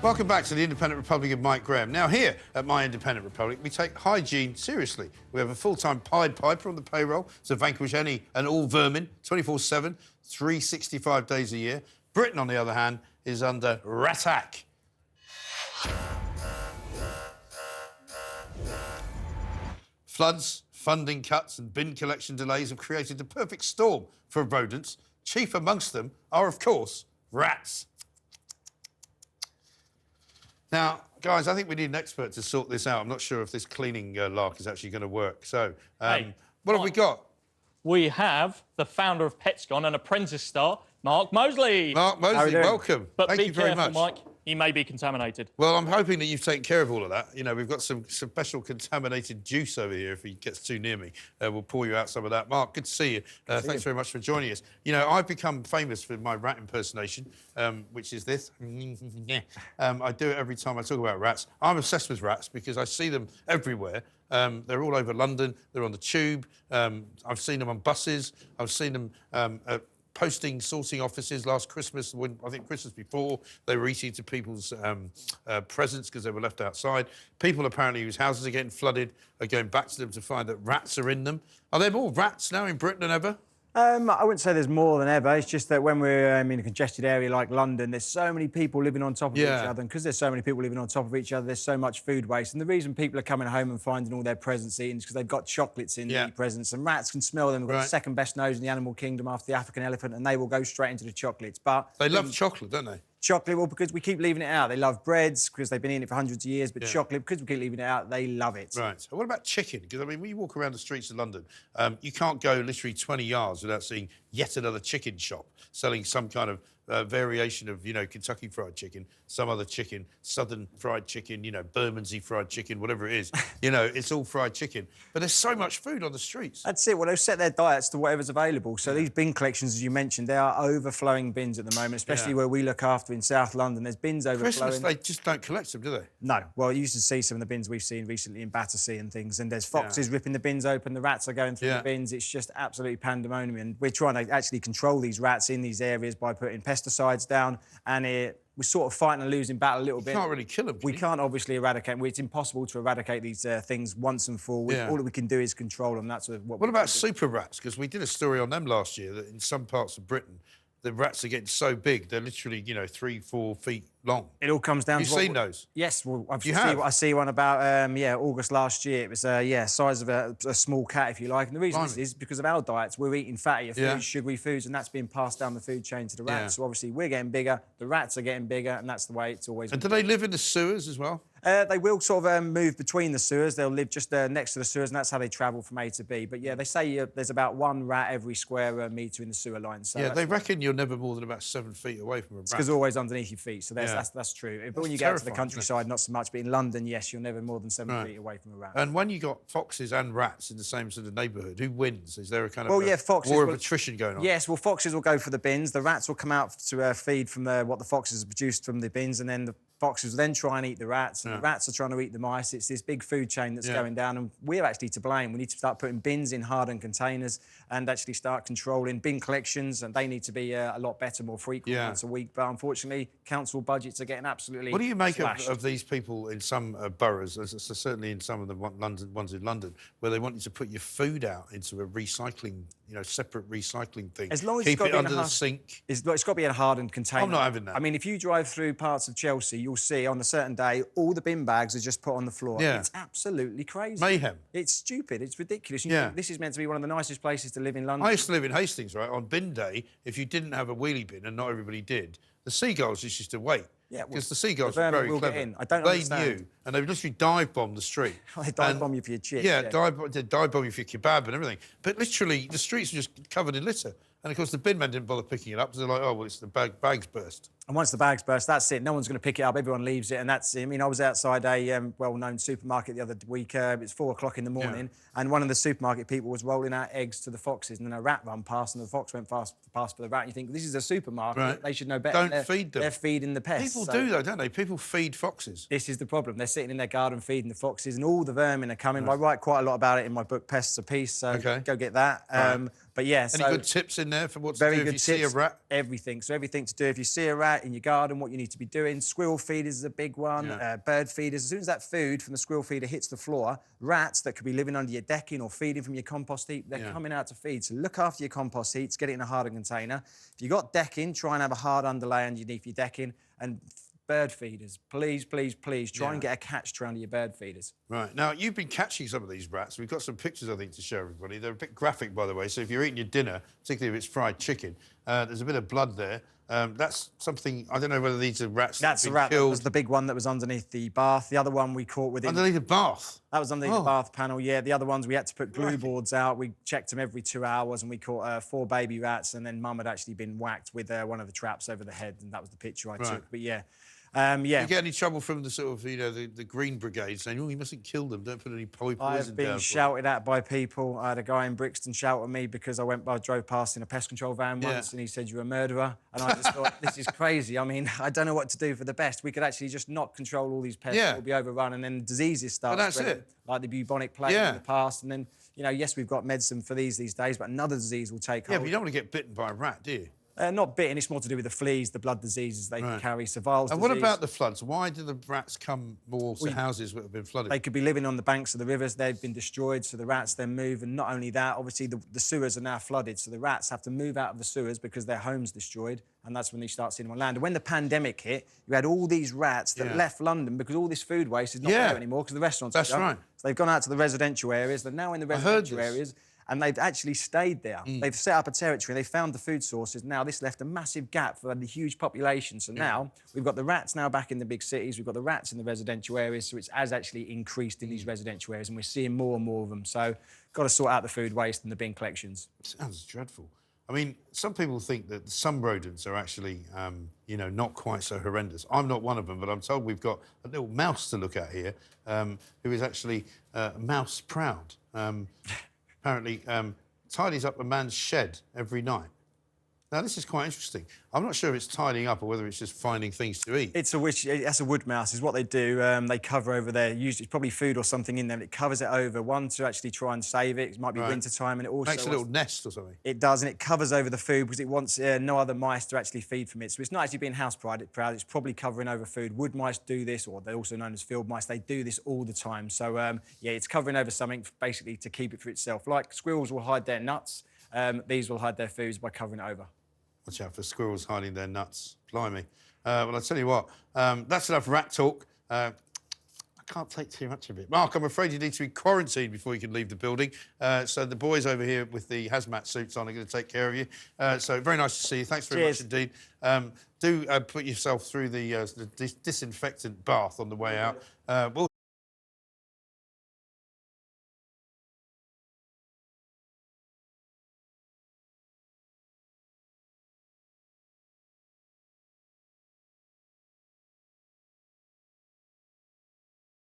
Welcome back to the Independent Republic of Mike Graham. Now here at My Independent Republic, we take hygiene seriously. We have a full-time Pied Piper on the payroll to vanquish any and all vermin, 24/7, 365 days a year. Britain, on the other hand, is under rat-attack. Floods, funding cuts and bin collection delays have created the perfect storm for rodents. Chief amongst them are, of course, rats. Now, guys, I think we need an expert to sort this out. I'm not sure if this cleaning lark is actually going to work. So, what have we got? We have the founder of Petscon and Apprentice star, Mark Mosley. Mark Mosley, welcome. But Thank you very much. Mike. He may be contaminated. Well, I'm hoping that you've taken care of all of that. You know, we've got some special contaminated juice over here. If he gets too near me, we'll pour you out some of that. Mark, good to see you. Thanks very much for joining us. You know, I've become famous for my rat impersonation, which is this. I do it every time I talk about rats. I'm obsessed with rats because I see them everywhere. They're all over London. They're on the tube. I've seen them on buses. I've seen them at sorting offices last Christmas. When I think Christmas before, they were eating to people's presents because they were left outside. People apparently whose houses are getting flooded are going back to them to find that rats are in them. Are there more rats now in Britain than ever? I wouldn't say there's more than ever. It's just that when we're in a congested area like London, there's so many people living on top of each other. And because there's so many people living on top of each other, there's so much food waste. And the reason people are coming home and finding all their presents eaten is because they've got chocolates in the presents. And rats can smell them. They've got the second best nose in the animal kingdom after the African elephant, and they will go straight into the chocolates. But they love chocolate, don't they? Chocolate, well, because we keep leaving it out. They love breads because they've been eating it for hundreds of years, but chocolate, because we keep leaving it out, they love it. Right. So what about chicken? Because, I mean, when you walk around the streets of London, you can't go literally 20 yards without seeing yet another chicken shop selling some kind of variation of, you know, Kentucky Fried Chicken, some other chicken, Southern Fried Chicken, you know, Bermondsey Fried Chicken, whatever it is. You know, it's all fried chicken. But there's so much food on the streets. That's it. Well, they'll set their diets to whatever's available. So these bin collections, as you mentioned, they are overflowing bins at the moment, especially where we look after in South London. There's bins overflowing. Christmas, they just don't collect them, do they? No. Well, you used to see some of the bins we've seen recently in Battersea and things, and there's foxes ripping the bins open, the rats are going through the bins. It's just absolutely pandemonium. And we're trying to actually control these rats in these areas by putting pesticides down, and we're sort of fighting a losing battle a little bit. You can't really kill them, We can't obviously eradicate them. It's impossible to eradicate these things once and for all. All that we can do is control them. That's what about super rats? Because we did a story on them last year that in some parts of Britain, the rats are getting so big, they're literally, you know, 3-4 feet long. It all comes down to... You've seen those? Yes, well, I see one about, August last year. It was, size of a small cat, if you like. And the reason is because of our diets. We're eating fattier foods, sugary foods, and that's being passed down the food chain to the rats. So obviously we're getting bigger, the rats are getting bigger, and that's the way it's always been. And do they live in the sewers as well? They will sort of move between the sewers. They'll live just next to the sewers, and that's how they travel from A to B. But, yeah, they say there's about one rat every square metre in the sewer line. So they reckon you're never more than about 7 feet away from a rat. It's because they're always underneath your feet, so that's true. But when you get out to the countryside, not so much. But in London, yes, you're never more than 7 feet away from a rat. And when you got foxes and rats in the same sort of neighbourhood, who wins? Is there a kind of war of attrition going on? Yes, well, foxes will go for the bins. The rats will come out to feed from what the foxes have produced from the bins, and then the foxes will then try and eat the rats, and the rats are trying to eat the mice. It's this big food chain that's going down, and we're actually to blame. We need to start putting bins in hardened containers and actually start controlling bin collections, and they need to be a lot better, more frequent, once a week. But unfortunately, council budgets are getting absolutely What do you make of these people in some boroughs, certainly in some of the ones in London, where they want you to put your food out into a recycling, you know, separate recycling thing? As long as keep it under the sink. It's got to be a hardened container. I'm not having that. I mean, if you drive through parts of Chelsea, you'll see on a certain day all the bin bags are just put on the floor. It's absolutely crazy. Mayhem. It's stupid. It's ridiculous. You know, this is meant to be one of the nicest places to live in London. I used to live in Hastings, right? On bin day, if you didn't have a wheelie bin, and not everybody did, the seagulls just used to wait. Yeah, because the seagulls were very clever. I don't understand. They knew, and they would literally dive bomb the street. They dive bomb you for your chips. Yeah, dive bomb you for your kebab and everything. But literally, the streets were just covered in litter. And, of course, the bin men didn't bother picking it up because they're like, oh, well, it's the bags burst. And once the bags burst, that's it. No one's going to pick it up. Everyone leaves it, and that's it. I mean, I was outside a well-known supermarket the other week. It's 4 o'clock in the morning, and one of the supermarket people was rolling out eggs to the foxes, and then a rat run past, and the fox went past for the rat. And you think, this is a supermarket. They should know better. Don't feed them. They're feeding the pests. People do, though, don't they? People feed foxes. This is the problem. They're sitting in their garden feeding the foxes, and all the vermin are coming. I write quite a lot about it in my book, Pests a Piece, so go get that. But yeah, Any good tips in there for what to do if you see a rat? Everything. So everything to do. If you see a rat, rat in your garden, what you need to be doing. Squirrel feeders is a big one, bird feeders. As soon as that food from the squirrel feeder hits the floor, rats that could be living under your decking or feeding from your compost heap, they're coming out to feed. So look after your compost heaps, get it in a harder container. If you've got decking, try and have a hard underlay underneath your decking. And bird feeders, please, please, please, try and get a catch to under your bird feeders. Right. Now, you've been catching some of these rats. We've got some pictures, I think, to show everybody. They're a bit graphic, by the way, so if you're eating your dinner, particularly if it's fried chicken, there's a bit of blood there. That's something, I don't know whether these are rats That's the rat that was the big one that was underneath the bath. The other one we caught within... Underneath the bath? That was underneath the bath panel, yeah. The other ones, we had to put glue boards out. We checked them every 2 hours, and we caught 4 baby rats, and then Mum had actually been whacked with one of the traps over the head, and that was the picture I took. But yeah. Do you get any trouble from the sort of, the Green Brigade saying, oh, you mustn't kill them, don't put any poison down? I've been shouted at by people. I had a guy in Brixton shout at me because I drove past in a pest control van once and he said, you're a murderer. And I just thought, this is crazy. I mean, I don't know what to do for the best. We could actually just not control all these pests. We'll be overrun, and then diseases start spreading, like the bubonic plague in the past. And then, yes, we've got medicine for these days, but another disease will take hold. Yeah, but you don't want to get bitten by a rat, do you? Not bitten, it's more to do with the fleas, the blood diseases they can carry, survival disease. And what about the floods? Why do the rats come more to houses that have been flooded? They could be living on the banks of the rivers, they've been destroyed, so the rats then move. And not only that, obviously the sewers are now flooded, so the rats have to move out of the sewers because their home's destroyed, and that's when they start seeing them on land. And when the pandemic hit, you had all these rats that left London because all this food waste is not there anymore because the restaurants are shut. So they've gone out to the residential areas, they're now in the residential areas. And they've actually stayed there. They've set up a territory, they found the food sources. Now this left a massive gap for the huge population. So now we've got the rats now back in the big cities, we've got the rats in the residential areas, so it has actually increased in these residential areas, and we're seeing more and more of them. So got to sort out the food waste and the bin collections. Sounds dreadful. I mean, some people think that some rodents are actually, not quite so horrendous. I'm not one of them, but I'm told we've got a little mouse to look at here, who is actually mouse proud. Apparently tidies up a man's shed every night. Now, this is quite interesting. I'm not sure if it's tidying up or whether it's just finding things to eat. That's a wood mouse, is what they do. They cover over there. Usually, it's probably food or something in there. And it covers it over, one, to actually try and save it. It might be winter time, and it also makes a little nest or something. It does, and it covers over the food because it wants no other mice to actually feed from it. So it's not actually being house proud. It's probably covering over food. Wood mice do this, or they're also known as field mice. They do this all the time. So it's covering over something basically to keep it for itself. Like squirrels will hide their nuts, these will hide their foods by covering it over. Watch out for squirrels hiding their nuts. Blimey. Well, I'll tell you what, that's enough rat talk. I can't take too much of it. Mark, I'm afraid you need to be quarantined before you can leave the building. So the boys over here with the hazmat suits on are going to take care of you. So very nice to see you. Thanks very much indeed. Do put yourself through the disinfectant bath on the way out.